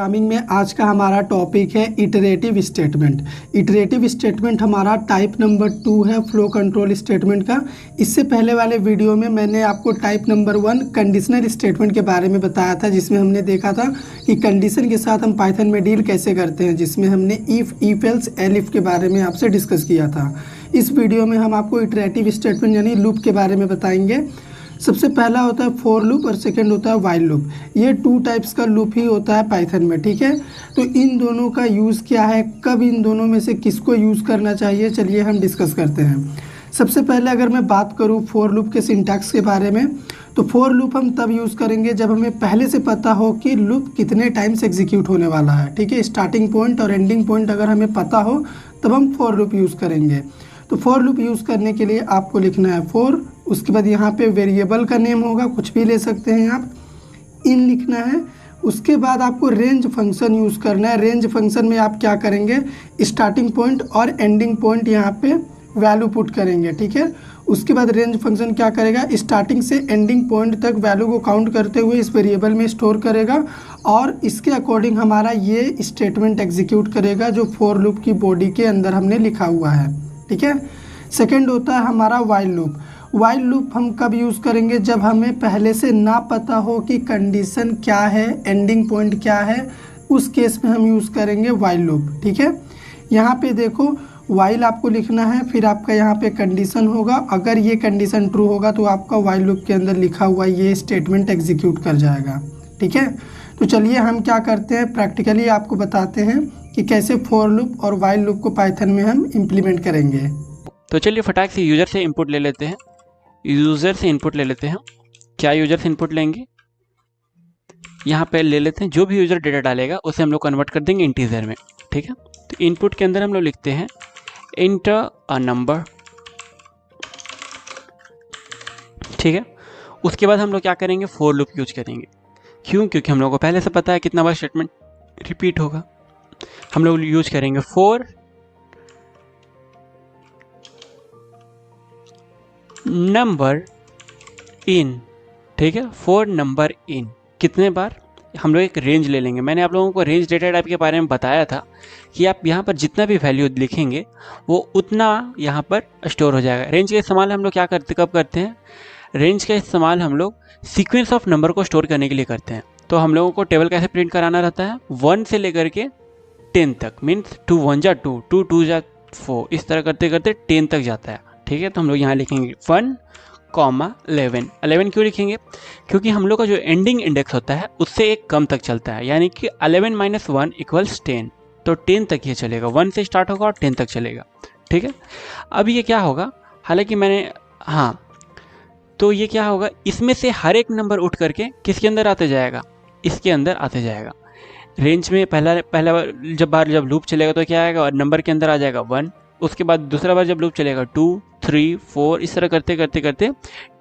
Programming में आज का हमारा टॉपिक है इटरेटिव स्टेटमेंट। इटरेटिव स्टेटमेंट हमारा टाइप नंबर 2 है फ्लो कंट्रोल स्टेटमेंट का। इससे पहले वाले वीडियो में मैंने आपको टाइप नंबर 1 कंडीशनल स्टेटमेंट के बारे में बताया था, जिसमें हमने देखा था कि कंडीशन के साथ हम पाइथन में डील कैसे करते हैं, जिसमें हमने इफ एल्स एलिफ के बारे में आपसे डिस्कस किया था। इस वीडियो में हम आपको इटरेटिव स्टेटमेंट यानी लूप के बारे में बताएंगे। सबसे पहला होता है फॉर लूप और सेकंड होता है वाइल लूप। ये 2 टाइप्स का लूप ही होता है पाइथन में, ठीक है। तो इन दोनों का यूज़ क्या है, कब इन दोनों में से किसको यूज़ करना चाहिए, चलिए हम डिस्कस करते हैं। सबसे पहले अगर मैं बात करूँ फॉर लूप के सिंटैक्स के बारे में, तो फॉर लूप हम तब यूज़ करेंगे जब हमें पहले से पता हो कि लूप कितने टाइम्स एग्जीक्यूट होने वाला है, ठीक है। स्टार्टिंग पॉइंट और एंडिंग पॉइंट अगर हमें पता हो तब हम फॉर लूप यूज़ करेंगे। तो फॉर लूप यूज़ करने के लिए आपको लिखना है फॉर, उसके बाद यहाँ पे वेरिएबल का नेम होगा, कुछ भी ले सकते हैं आप, इन लिखना है। उसके बाद आपको रेंज फंक्शन यूज़ करना है। रेंज फंक्शन में आप क्या करेंगे, स्टार्टिंग पॉइंट और एंडिंग पॉइंट यहाँ पे वैल्यू पुट करेंगे, ठीक है। उसके बाद रेंज फंक्शन क्या करेगा, स्टार्टिंग से एंडिंग पॉइंट तक वैल्यू को काउंट करते हुए इस वेरिएबल में स्टोर करेगा और इसके अकॉर्डिंग हमारा ये स्टेटमेंट एग्जीक्यूट करेगा जो फॉर लूप की बॉडी के अंदर हमने लिखा हुआ है, ठीक है। सेकेंड होता है हमारा वाइल लूप। वाइल लूप हम कब यूज़ करेंगे, जब हमें पहले से ना पता हो कि कंडीशन क्या है, एंडिंग पॉइंट क्या है, उस केस में हम यूज़ करेंगे वाइल लूप, ठीक है। यहाँ पे देखो वाइल आपको लिखना है, फिर आपका यहाँ पे कंडीशन होगा। अगर ये कंडीशन ट्रू होगा तो आपका वाइल लूप के अंदर लिखा हुआ ये स्टेटमेंट एग्जीक्यूट कर जाएगा, ठीक है। तो चलिए हम क्या करते हैं, प्रैक्टिकली आपको बताते हैं कि कैसे फॉर लूप और वाइल लूप को पाइथन में हम इम्प्लीमेंट करेंगे। तो चलिए फटाक से यूज़र से इनपुट ले लेते हैं। यूज़र से इनपुट ले लेते हैं। क्या यूज़र से इनपुट लेंगे, यहाँ पे ले लेते हैं जो भी यूज़र डेटा डालेगा उसे हम लोग कन्वर्ट कर देंगे इंटीजर में, ठीक है। तो इनपुट के अंदर हम लोग लिखते हैं इंटर अ नंबर, ठीक है। उसके बाद हम लोग क्या करेंगे, फॉर लूप यूज करेंगे। क्यों, क्योंकि हम लोग को पहले से पता है कितना बार स्टेटमेंट रिपीट होगा। हम लोग यूज करेंगे फॉर नंबर इन, ठीक है। फॉर नंबर इन कितने बार, हम लोग एक रेंज ले लेंगे। मैंने आप लोगों को रेंज डेटा टाइप के बारे में बताया था कि आप यहाँ पर जितना भी वैल्यू लिखेंगे वो उतना यहाँ पर स्टोर हो जाएगा। रेंज का इस्तेमाल हम लोग क्या करते, कब करते हैं, रेंज का इस्तेमाल हम लोग सीक्वेंस ऑफ नंबर को स्टोर करने के लिए करते हैं। तो हम लोगों को टेबल कैसे प्रिंट कराना रहता है, 1 से लेकर के 10 तक, मीन्स 2 1 जा 2, 2 2 जा 4, इस तरह करते करते 10 तक जाता है, ठीक है। तो हम लोग यहाँ लिखेंगे 1, 11। 11 क्यों लिखेंगे, क्योंकि हम लोग का जो एंडिंग इंडेक्स होता है उससे एक कम तक चलता है, यानी कि 11 - 1 = 10। तो 10 तक ये चलेगा, 1 से स्टार्ट होगा और 10 तक चलेगा, ठीक है। अब ये क्या होगा, हालांकि मैंने तो ये क्या होगा, इसमें से हर एक नंबर उठ करके किसके अंदर आते जाएगा, इसके अंदर आते जाएगा। रेंज में पहला जब लूप चलेगा तो क्या आएगा, और नंबर के अंदर आ जाएगा 1। उसके बाद दूसरा बार जब लूप चलेगा 2 3 4, इस तरह करते करते करते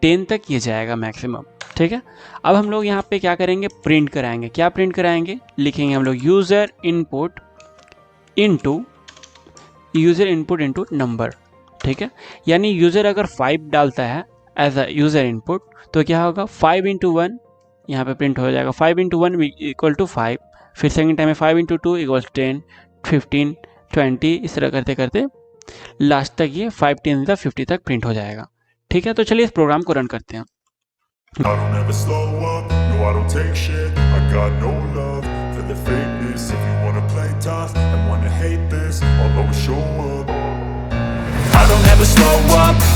10 तक ये जाएगा मैक्सिमम, ठीक है। अब हम लोग यहाँ पे क्या करेंगे, प्रिंट कराएंगे। क्या प्रिंट कराएंगे, लिखेंगे हम लोग यूज़र इनपुट इनटू नंबर, ठीक है। यानी यूज़र अगर 5 डालता है एज अ यूज़र इनपुट तो क्या होगा, 5 × 1 यहाँ पे प्रिंट हो जाएगा। 5 × 1 = 5, फिर सेकेंड टाइम में 5 × 2 = 10, 15 20, इस तरह करते करते लास्ट तक ये 5 10 50 तक प्रिंट हो जाएगा, ठीक है। तो चलिए इस प्रोग्राम को रन करते हैं। I don't ever slow up,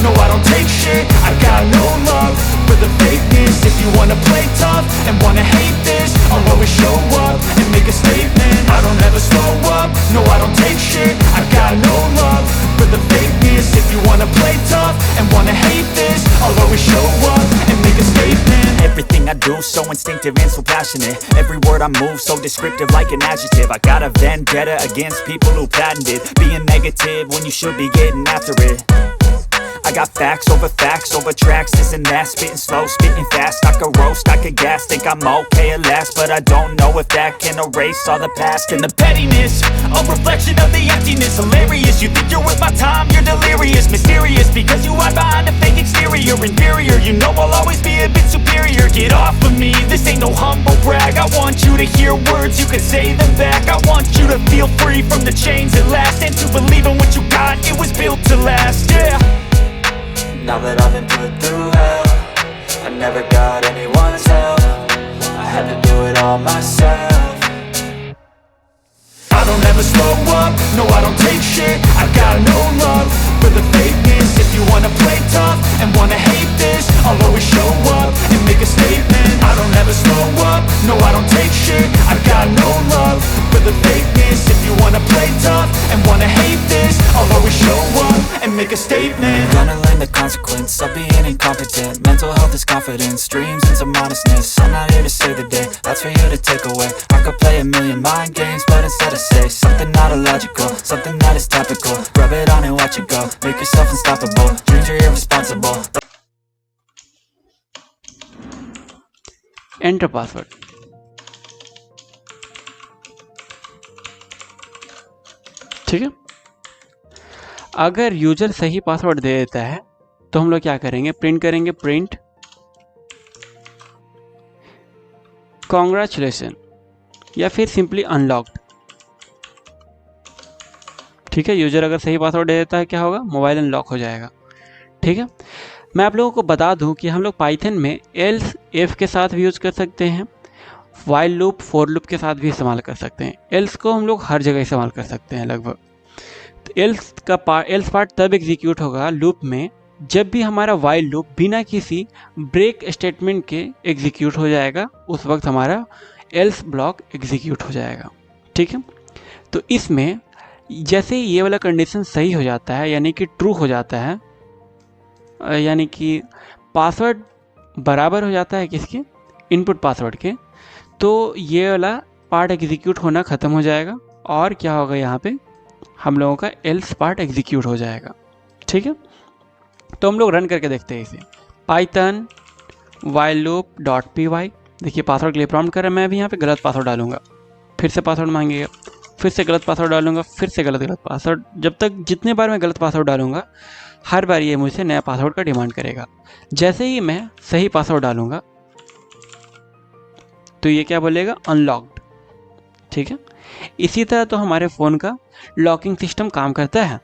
no I don't take shit. I got no love for the fakeness. If you wanna play tough and wanna hate this, I'll always show up and make a statement. I don't ever slow up, no I don't take shit. I got no love for the fakeness. If you wanna play tough and wanna hate this, I'll always show up and make a statement. Everything I do so instinctive and so passionate. Every word I move so descriptive like an adjective. I got a vendetta against people who patented being negative when you should be getting after it. I got facts over tracks, isn't that spitting slow, spitting fast, I could roast, I could gas, think I'm okay at last, but I don't know if that can erase all the past and the pettiness, a reflection of the emptiness, hilarious, you think you're worth my time, you're delirious, mysterious, because you hide behind a fake exterior, inferior, you know I'll always be a bit superior, get off of me, this ain't no humble brag, I want you to hear words, you can say them back, I want you to feel free from the chains at last, and to believe in what you got, it was built to last, yeah. Now that I've been put through hell, I never got anyone's help, I had to do it all myself. I don't ever slow up, no I don't take shit, I got no love for the fakeness. If you wanna play tough and wanna hate this, I'll always show up and make a statement. I don't ever slow up, no I don't take shit, I got no love for the fakeness. If you wanna play tough and wanna hate this, I'll always show up and make a statement. Gonna learn the consequence of being incompetent. Mental health is confidence, dreams and some honestness. I'm not here to save the day, that's for you to take away. I could play a million mind games, but instead I say something not illogical, something that is topical. Rub it on and watch it go, make yourself unstoppable. Dreams are irresponsible. Enter password. ठीक है, अगर user सही password दे देता है तो हम लोग क्या करेंगे, प्रिंट करेंगे, प्रिंट कॉन्ग्रेचुलेशन या फिर सिंपली अनलॉक्ड। ठीक है, यूजर अगर सही पासवर्ड दे देता है क्या होगा, मोबाइल अनलॉक हो जाएगा। ठीक है, मैं आप लोगों को बता दूं कि हम लोग पाइथन में एल्स इफ के साथ भी यूज़ कर सकते हैं, वाइल लूप, फॉर लूप के साथ भी इस्तेमाल कर सकते हैं। एल्स को हम लोग हर जगह इस्तेमाल कर सकते हैं लगभग। तो एल्स पार्ट तब एग्जीक्यूट होगा लूप में जब भी हमारा वाइल लूप बिना किसी ब्रेक स्टेटमेंट के एग्जीक्यूट हो जाएगा, उस वक्त हमारा एल्स ब्लॉक एग्जीक्यूट हो जाएगा। ठीक है, तो इसमें जैसे ही ये वाला कंडीशन सही हो जाता है, यानी कि ट्रू हो जाता है, यानी कि पासवर्ड बराबर हो जाता है किसके, इनपुट पासवर्ड के, तो ये वाला पार्ट एग्जीक्यूट होना ख़त्म हो जाएगा और क्या होगा, यहाँ पे हम लोगों का एल्स पार्ट एग्जीक्यूट हो जाएगा। ठीक है, तो हम लोग रन करके देखते हैं इसे। Python while loop dot py, देखिए पासवर्ड के लिए प्रॉम्प्ट कर रहा है, मैं अभी यहाँ पे गलत पासवर्ड डालूंगा, फिर से पासवर्ड मांगेगा, फिर से गलत पासवर्ड डालूंगा, फिर से गलत पासवर्ड, जब तक जितने बार मैं गलत पासवर्ड डालूंगा हर बार ये मुझसे नया पासवर्ड का डिमांड करेगा। जैसे ही मैं सही पासवर्ड डालूंगा तो ये क्या बोलेगा, अनलॉक्ड। ठीक है, इसी तरह तो हमारे फ़ोन का लॉकिंग सिस्टम काम करता है।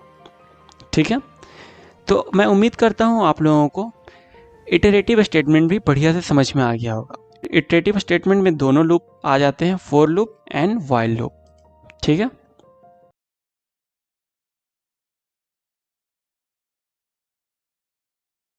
ठीक है, तो मैं उम्मीद करता हूँ आप लोगों को इटरेटिव स्टेटमेंट भी बढ़िया से समझ में आ गया होगा। इटरेटिव स्टेटमेंट में दोनों लूप आ जाते हैं, for loop and while loop. ठीक है।